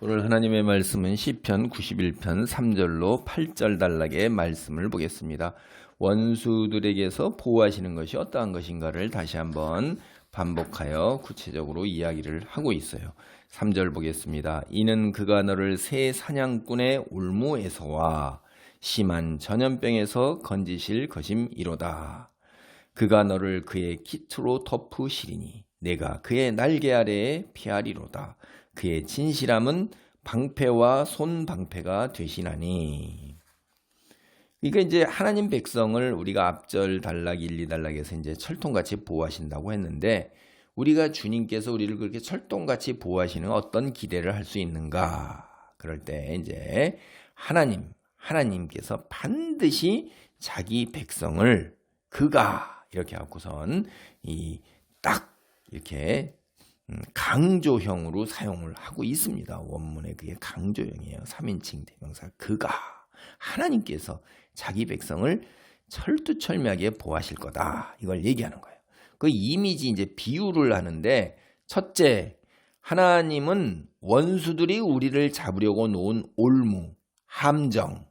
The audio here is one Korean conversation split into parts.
오늘 하나님의 말씀은 시편 91편 3절로 8절 단락의 말씀을 보겠습니다. 원수들에게서 보호하시는 것이 어떠한 것인가를 다시 한번 반복하여 구체적으로 이야기를 하고 있어요. 3절 보겠습니다. 이는 그가 너를 새 사냥꾼의 올무에서와 심한 전염병에서 건지실 것임이로다. 그가 너를 그의 깃으로 덮으시리니 내가 그의 날개 아래에 피하리로다. 그의 진실함은 방패와 손방패가 되시나니. 그러니까 이제 하나님 백성을 우리가 앞절 단락 1, 2단락에서 이제 철통같이 보호하신다고 했는데, 우리가 주님께서 우리를 그렇게 철통같이 보호하시는 어떤 기대를 할 수 있는가? 그럴 때 이제 하나님께서 반드시 자기 백성을 그가 이렇게 하고선 딱 이렇게 강조형으로 사용을 하고 있습니다. 원문에 그게 강조형이에요. 3인칭 대명사 그가, 하나님께서 자기 백성을 철두철미하게 보호하실 거다, 이걸 얘기하는 거예요. 그 이미지 이제 비유를 하는데, 첫째, 하나님은 원수들이 우리를 잡으려고 놓은 올무, 함정,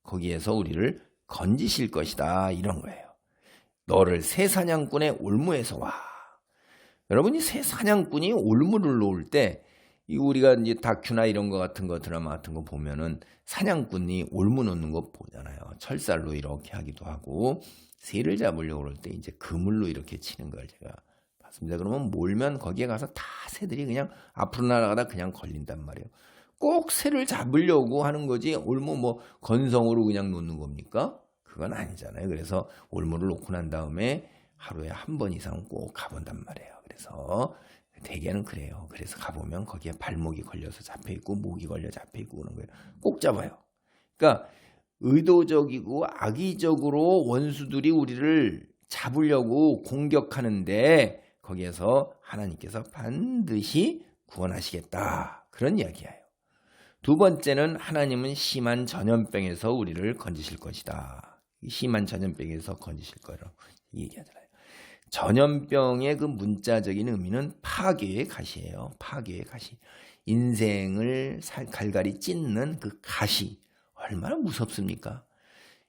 거기에서 우리를 건지실 것이다, 이런 거예요. 너를 새 사냥꾼의 올무에서 와. 여러분이 새 사냥꾼이 올무를 놓을 때, 우리가 이제 다큐나 이런 거 같은 거, 드라마 같은 거 보면은 사냥꾼이 올무 놓는 거 보잖아요. 철살로 이렇게 하기도 하고, 새를 잡으려고 그럴 때 이제 그물로 이렇게 치는 걸 제가 봤습니다. 그러면 몰면 거기에 가서 다 새들이 그냥 앞으로 날아가다 그냥 걸린단 말이에요. 꼭 새를 잡으려고 하는 거지, 올무 뭐 건성으로 그냥 놓는 겁니까? 그건 아니잖아요. 그래서 올무를 놓고 난 다음에 하루에 한 번 이상 꼭 가본단 말이에요. 그래서 대개는 그래요. 그래서 가보면 거기에 발목이 걸려서 잡혀있고 목이 걸려 잡혀있고 그런 거예요. 꼭 잡아요. 그러니까 의도적이고 악의적으로 원수들이 우리를 잡으려고 공격하는데, 거기에서 하나님께서 반드시 구원하시겠다, 그런 이야기예요. 두 번째는 하나님은 심한 전염병에서 우리를 건지실 것이다. 심한 전염병에서 건지실 거라고 얘기하잖아요. 전염병의 그 문자적인 의미는 파괴의 가시예요. 파괴의 가시. 인생을 갈갈이 찢는 그 가시. 얼마나 무섭습니까?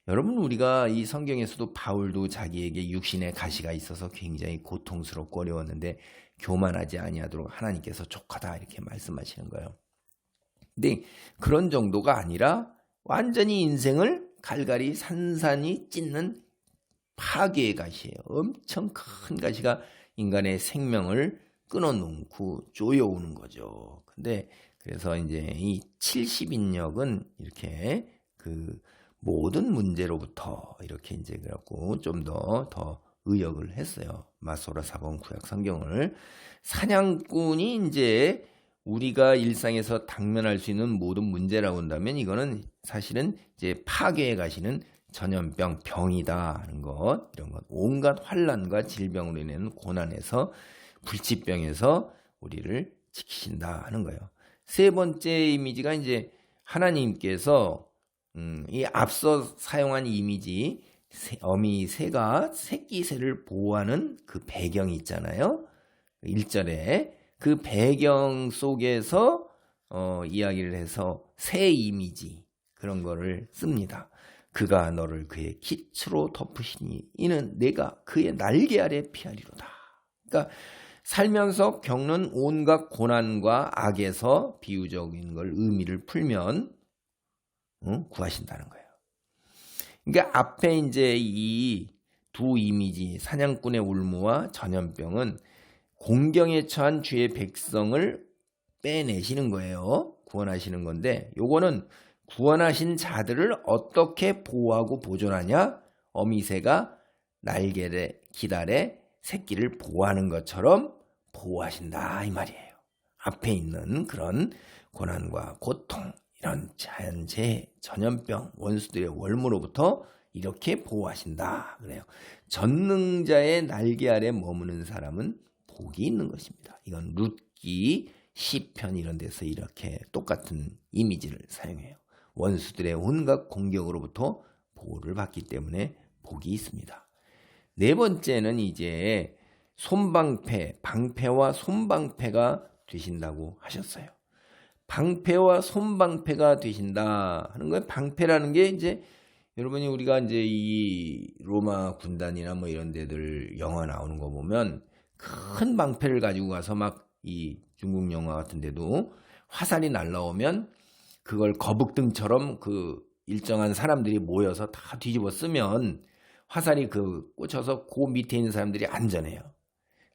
여러분, 우리가 이 성경에서도 바울도 자기에게 육신의 가시가 있어서 굉장히 고통스럽고 어려웠는데 교만하지 아니하도록 하나님께서 족하다, 이렇게 말씀하시는 거예요. 근데 그런 정도가 아니라 완전히 인생을 갈갈이 산산이 찢는 파괴의 가시예요. 엄청 큰 가시가 인간의 생명을 끊어놓고 조여오는 거죠. 근데 그래서 이제 이 70인역은 이렇게 그 모든 문제로부터 이렇게 이제 그래갖고 좀 더 의역을 했어요. 마소라 사본 구약 성경을. 사냥꾼이 이제 우리가 일상에서 당면할 수 있는 모든 문제라고 한다면, 이거는 사실은 이제 파괴에 가시는 전염병, 병이다 하는 것, 이런 것, 온갖 환난과 질병으로 인한 고난에서, 불치병에서 우리를 지키신다 하는 거예요. 세 번째 이미지가 이제 하나님께서 이 앞서 사용한 이미지, 어미 새가 새끼 새를 보호하는 그 배경이 있잖아요. 1절에 그 배경 속에서 이야기를 해서 새 이미지, 그런 거를 씁니다. 그가 너를 그의 깃으로 덮으시니 이는 내가 그의 날개 아래 피하리로다. 그러니까 살면서 겪는 온갖 고난과 악에서 비유적인 걸 의미를 풀면 구하신다는 거예요. 그러니까 앞에 이제 이 두 이미지, 사냥꾼의 올무와 전염병은 공경에 처한 주의 백성을 빼내시는 거예요. 구원하시는 건데, 요거는 구원하신 자들을 어떻게 보호하고 보존하냐? 어미새가 날개에 기다래 새끼를 보호하는 것처럼 보호하신다, 이 말이에요. 앞에 있는 그런 고난과 고통, 이런 자연재해, 전염병, 원수들의 월무로부터 이렇게 보호하신다, 그래요. 전능자의 날개 아래 머무는 사람은 복이 있는 것입니다. 이건 룻기, 시편 이런 데서 이렇게 똑같은 이미지를 사용해요. 원수들의 온갖 공격으로부터 보호를 받기 때문에 복이 있습니다. 네 번째는 이제 손방패, 방패와 손방패가 되신다고 하셨어요. 방패와 손방패가 되신다 하는 거예요. 방패라는 게 이제 여러분이 우리가 이제 이 로마 군단이나 뭐 이런 데들 영화 나오는 거 보면 큰 방패를 가지고 가서 막 이 중국 영화 같은 데도 화살이 날라오면 그걸 거북등처럼 그 일정한 사람들이 모여서 다 뒤집어 쓰면 화살이 그 꽂혀서 그 밑에 있는 사람들이 안전해요.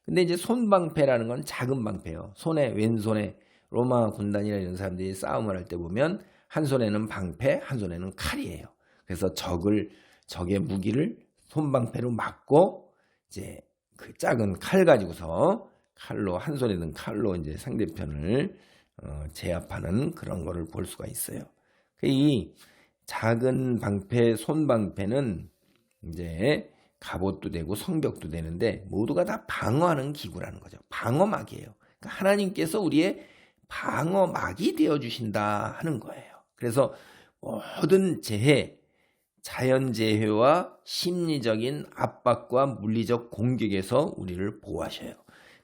근데 이제 손방패라는 건 작은 방패예요. 손에 왼손에 로마 군단이나 이런 사람들이 싸움을 할 때 보면 한 손에는 방패, 한 손에는 칼이에요. 그래서 적의 무기를 손방패로 막고 이제 그 작은 칼 가지고서 칼로 한 손에 든 칼로 이제 상대편을 제압하는 그런 거를 볼 수가 있어요. 이 작은 방패, 손방패는 이제 갑옷도 되고 성벽도 되는데 모두가 다 방어하는 기구라는 거죠. 방어막이에요. 그러니까 하나님께서 우리의 방어막이 되어주신다 하는 거예요. 그래서 모든 재해, 자연재해와 심리적인 압박과 물리적 공격에서 우리를 보호하셔요.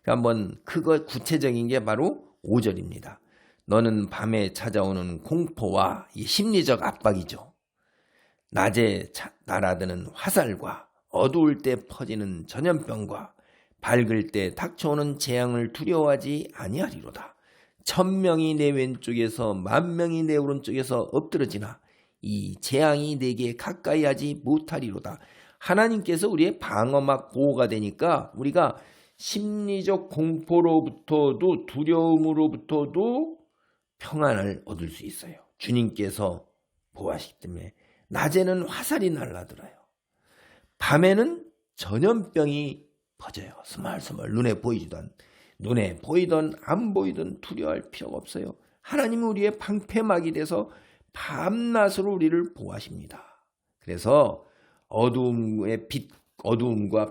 한번 그거 구체적인 게 바로 5절입니다. 너는 밤에 찾아오는 공포와 이 심리적 압박이죠. 낮에 날아드는 화살과 어두울 때 퍼지는 전염병과 밝을 때 닥쳐오는 재앙을 두려워하지 아니하리로다. 1000명이 내 왼쪽에서 10,000명이 내 오른쪽에서 엎드러지나 이 재앙이 내게 가까이 하지 못하리로다. 하나님께서 우리의 방어막 보호가 되니까 우리가 심리적 공포로부터도 두려움으로부터도 평안을 얻을 수 있어요. 주님께서 보호하시기 때문에 낮에는 화살이 날아들어요. 밤에는 전염병이 퍼져요. 스멀스멀 눈에 보이던 안 보이던 두려워할 필요가 없어요. 하나님은 우리의 방패막이 돼서 밤낮으로 우리를 보호하십니다. 그래서 어두움과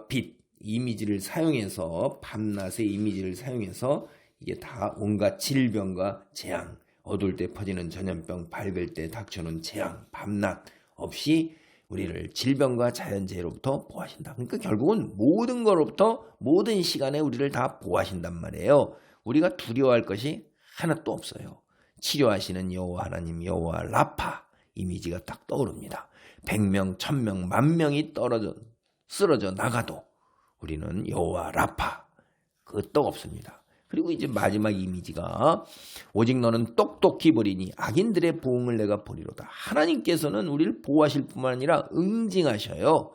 빛 이미지를 사용해서 밤낮의 이미지를 사용해서 이게 다 온갖 질병과 재앙, 어두울 때 퍼지는 전염병, 밝을 때 닥쳐오는 재앙, 밤낮 없이 우리를 질병과 자연재해로부터 보호하신다. 그러니까 결국은 모든 것로부터 모든 시간에 우리를 다 보호하신단 말이에요. 우리가 두려워할 것이 하나도 없어요. 치료하시는 여호와 하나님, 여호와 라파 이미지가 딱 떠오릅니다. 100명, 1000명, 10,000명이 쓰러져 나가도 우리는 여호와 라파 끄떡 없습니다. 그리고 이제 마지막 이미지가 오직 너는 똑똑히 버리니 악인들의 보응을 내가 보리로다. 하나님께서는 우리를 보호하실 뿐만 아니라 응징하셔요.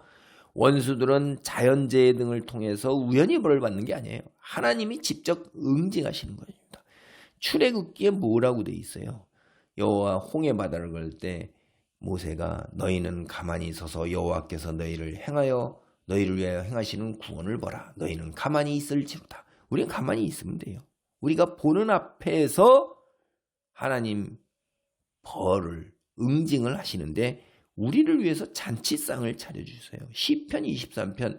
원수들은 자연재해 등을 통해서 우연히 벌을 받는 게 아니에요. 하나님이 직접 응징하시는 겁니다. 출애굽기에 뭐라고 돼 있어요? 여호와 홍해 바다를 걸 때 모세가 너희는 가만히 서서 여호와께서 너희를 위하여 행하시는 구원을 보라. 너희는 가만히 있을지로다. 우리는 가만히 있으면 돼요. 우리가 보는 앞에서 하나님 벌을 응징을 하시는데 우리를 위해서 잔치상을 차려주세요. 시편 23편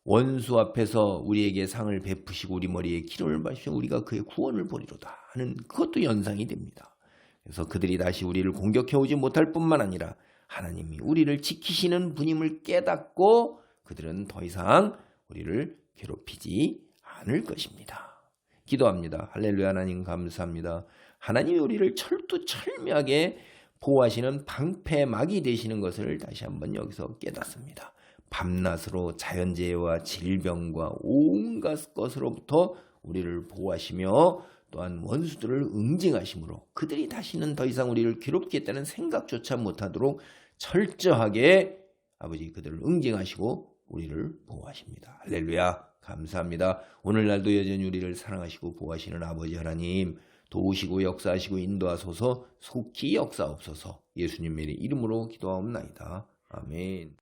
원수 앞에서 우리에게 상을 베푸시고 우리 머리에 기름을 바르시고 우리가 그의 구원을 보리로다 하는 그것도 연상이 됩니다. 그래서 그들이 다시 우리를 공격해오지 못할 뿐만 아니라 하나님이 우리를 지키시는 분임을 깨닫고 그들은 더 이상 우리를 괴롭히지 않을 것입니다. 기도합니다. 할렐루야. 하나님 감사합니다. 하나님이 우리를 철두철미하게 보호하시는 방패막이 되시는 것을 다시 한번 여기서 깨닫습니다. 밤낮으로 자연재해와 질병과 온갖 것으로부터 우리를 보호하시며 또한 원수들을 응징하심으로 그들이 다시는 더 이상 우리를 괴롭겠다는 생각조차 못하도록 철저하게 아버지 그들을 응징하시고 우리를 보호하십니다. 할렐루야. 감사합니다. 오늘날도 여전히 우리를 사랑하시고 보호하시는 아버지 하나님 도우시고 역사하시고 인도하소서. 속히 역사옵소서. 예수님의 이름으로 기도하옵나이다. 아멘.